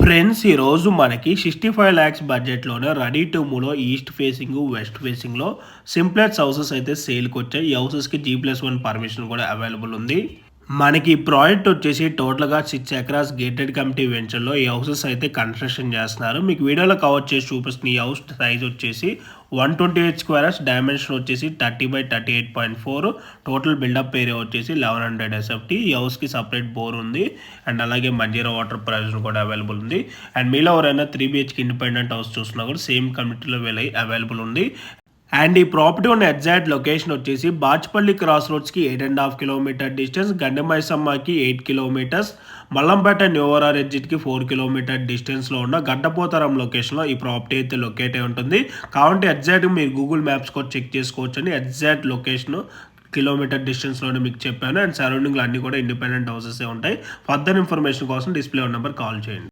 Friends ఈరోజు మనకి 65 లాక్స్ బడ్జెట్‌లోనే రెడీ టు మూవ్‌లో ఈస్ట్ ఫేసింగ్, వెస్ట్ ఫేసింగ్‌లో సింప్లెక్స్ హౌసెస్ అయితే సేల్‌కి వచ్చాయి. ఈ హౌసెస్‌కి G+1 పర్మిషన్ కూడా అవైలబుల్ ఉంది. మనకి ఈ ప్రాజెక్ట్ వచ్చేసి టోటల్‌గా 6 ఎకరాస్ గేటెడ్ కమ్యూనిటీ వెంచర్‌లో ఈ హౌసెస్ అయితే కన్‌స్ట్రక్షన్ చేస్తున్నారు. మీకు వీడియోలో కవర్ చేసి చూపిస్తున్న ఈ హౌస్ సైజ్ వచ్చేసి 128 స్క్వేర్స్, డైమెన్షన్ వచ్చేసి 30/38.4, టోటల్ బిల్డప్ ఏరియా వచ్చేసి 1100 SFT. ఈ హౌస్‌కి సపరేట్ బోర్ ఉంది అండ్ అలాగే మంజీరా వాటర్ ప్రొవిజన్ కూడా అవైలబుల్ ఉంది. అండ్ మీలో ఎవరైనా 3 BHK ఇండిపెండెంట్ హౌస్ చూస్తున్నా కూడా సేమ్ కమ్యూనిటీలో వీళ్ళకి అవైలబుల్ ఉంది. అండ్ ఈ ప్రాపర్టీ ఉన్న ఎగ్జాక్ట్ లొకేషన్ వచ్చేసి బాచ్పల్లి క్రాస్ రోడ్స్కి 8.5 కిలోమీటర్ డిస్టెన్స్, గండమైసమ్మకి 8 కిలోమీటర్స్, మల్లంపేట న్యూవరార్ ఎగ్జిట్కి 4 కిలోమీటర్ డిస్టెన్స్లో ఉన్న గడ్డపోతారం లొకేషన్లో ఈ ప్రాపర్టీ అయితే లొకేట్ అయి ఉంటుంది. కాబట్టి ఎగ్జాక్ట్గా మీరు గూగుల్ మ్యాప్స్ కూడా చెక్ చేసుకోవచ్చు అని ఎగ్జాక్ట్ లొకేషన్ కిలోమీటర్ డిస్టెన్స్లోనే మీకు చెప్పాను. అండ్ సరౌండింగ్లో అన్నీ కూడా ఇండిపెండెంట్ హౌసెస్ ఉంటాయి. ఫర్దర్ ఇన్ఫర్మేషన్ కోసం డిస్ప్లే నెంబర్ కాల్ చేయండి.